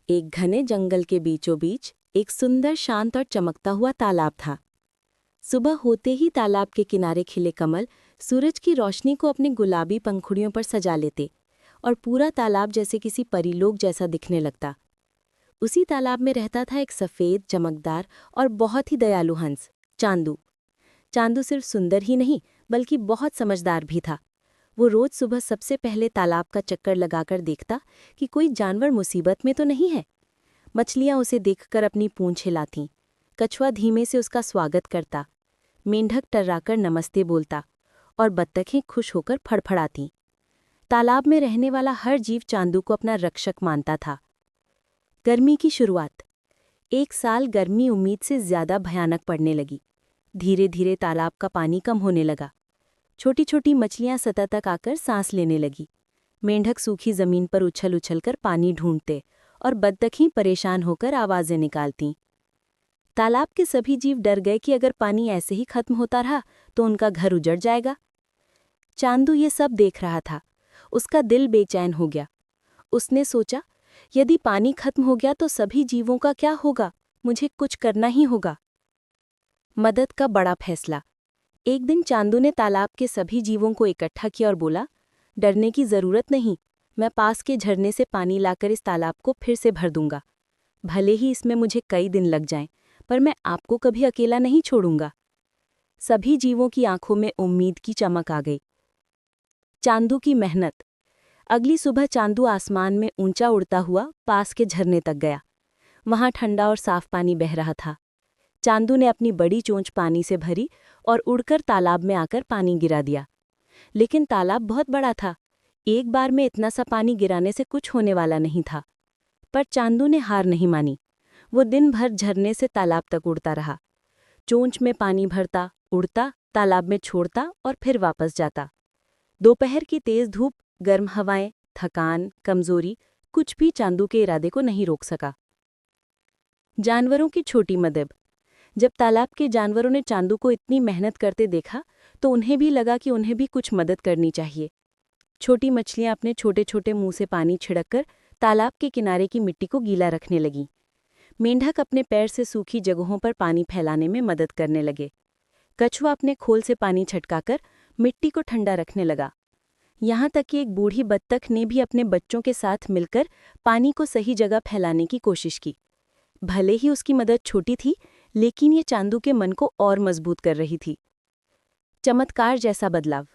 एक घने जंगल के बीचों बीच एक सुंदर शांत और चमकता हुआ तालाब था। सुबह होते ही तालाब के किनारे खिले कमल सूरज की रोशनी को अपने गुलाबी पंखुड़ियों पर सजा लेते और पूरा तालाब जैसे किसी परीलोक जैसा दिखने लगता। उसी तालाब में रहता था एक सफ़ेद, चमकदार और बहुत ही दयालु हंस, चांदू। चांदू सिर्फ सुंदर ही नहीं बल्कि बहुत समझदार भी था। वो रोज सुबह सबसे पहले तालाब का चक्कर लगाकर देखता कि कोई जानवर मुसीबत में तो नहीं है। मछलियां उसे देखकर अपनी पूंछ हिलातीं, कछुआ धीमे से उसका स्वागत करता, मेंढक टर्राकर नमस्ते बोलता और बत्तखें खुश होकर फड़फड़ातीं। तालाब में रहने वाला हर जीव चांदू को अपना रक्षक मानता था। गर्मी की शुरुआत। एक साल गर्मी उम्मीद से ज्यादा भयानक पड़ने लगी। धीरे धीरे तालाब का पानी कम होने लगा। छोटी छोटी मछलियां सतह तक आकर सांस लेने लगी। मेंढक सूखी जमीन पर उछल उछलकर पानी ढूंढते और बत्तखें परेशान होकर आवाजें निकालतीं। तालाब के सभी जीव डर गए कि अगर पानी ऐसे ही खत्म होता रहा तो उनका घर उजड़ जाएगा। चांदू ये सब देख रहा था। उसका दिल बेचैन हो गया। उसने सोचा, यदि पानी खत्म हो गया तो सभी जीवों का क्या होगा? मुझे कुछ करना ही होगा। मदद का बड़ा फैसला। एक दिन चांदू ने तालाब के सभी जीवों को इकट्ठा किया और बोला, डरने की जरूरत नहीं, मैं पास के झरने से पानी लाकर इस तालाब को फिर से भर दूंगा। भले ही इसमें मुझे कई दिन लग जाएं, पर मैं आपको कभी अकेला नहीं छोड़ूंगा। सभी जीवों की आंखों में उम्मीद की चमक आ गई। चांदू की मेहनत। अगली सुबह चांदू आसमान में ऊंचा उड़ता हुआ पास के झरने तक गया। वहां ठंडा और साफ पानी बह रहा था। चांदू ने अपनी बड़ी चोंच पानी से भरी और उड़कर तालाब में आकर पानी गिरा दिया। लेकिन तालाब बहुत बड़ा था। एक बार में इतना सा पानी गिराने से कुछ होने वाला नहीं था। पर चांदू ने हार नहीं मानी। वो दिन भर झरने से तालाब तक उड़ता रहा। चोंच में पानी भरता, उड़ता, तालाब में छोड़ता और फिर वापस जाता। दोपहर की तेज धूप, गर्म हवाएं, थकान, कमजोरी, कुछ भी चांदू के इरादे को नहीं रोक सका। जानवरों की छोटी मदद। जब तालाब के जानवरों ने चांदू को इतनी मेहनत करते देखा तो उन्हें भी लगा कि उन्हें भी कुछ मदद करनी चाहिए। छोटी मछलियां अपने छोटे छोटे मुंह से पानी छिड़ककर तालाब के किनारे की मिट्टी को गीला रखने लगीं। मेंढक अपने पैर से सूखी जगहों पर पानी फैलाने में मदद करने लगे। कछुआ अपने खोल से पानी छटकाकर मिट्टी को ठंडा रखने लगा। यहाँ तक कि एक बूढ़ी बत्तख ने भी अपने बच्चों के साथ मिलकर पानी को सही जगह फैलाने की कोशिश की। भले ही उसकी मदद छोटी थी, लेकिन ये चांदू के मन को और मजबूत कर रही थी। चमत्कार जैसा बदलाव।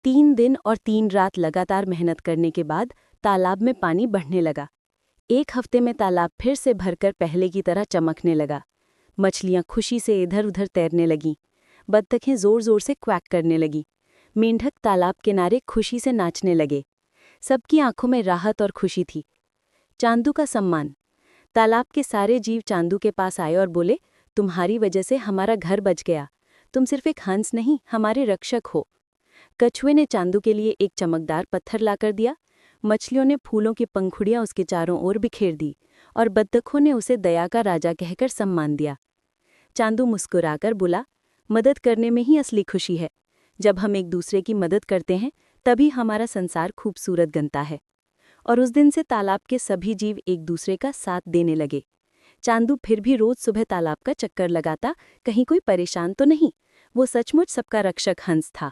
3 दिन और 3 रात लगातार मेहनत करने के बाद तालाब में पानी बढ़ने लगा। एक हफ्ते में तालाब फिर से भरकर पहले की तरह चमकने लगा। मछलियां खुशी से इधर उधर तैरने लगीं। बत्तखें जोर जोर से क्वैक करने लगीं। मेंढक तालाब किनारे खुशी से नाचने लगे। सबकी आंखों में राहत और खुशी थी। चांदू का सम्मान। तालाब के सारे जीव चांदू के पास आए और बोले, तुम्हारी वजह से हमारा घर बच गया। तुम सिर्फ एक हंस नहीं, हमारे रक्षक हो। कछुए ने चांदू के लिए एक चमकदार पत्थर लाकर दिया। मछलियों ने फूलों की पंखुड़ियां उसके चारों ओर बिखेर दी और बत्तखों ने उसे दया का राजा कहकर सम्मान दिया। चांदू मुस्कुराकर बोला, मदद करने में ही असली खुशी है। जब हम एक दूसरे की मदद करते हैं तभी हमारा संसार खूबसूरत बनता है। और उस दिन से तालाब के सभी जीव एक दूसरे का साथ देने लगे। चांदू फिर भी रोज सुबह तालाब का चक्कर लगाता, कहीं कोई परेशान तो नहीं। वो सचमुच सबका रक्षक हंस था।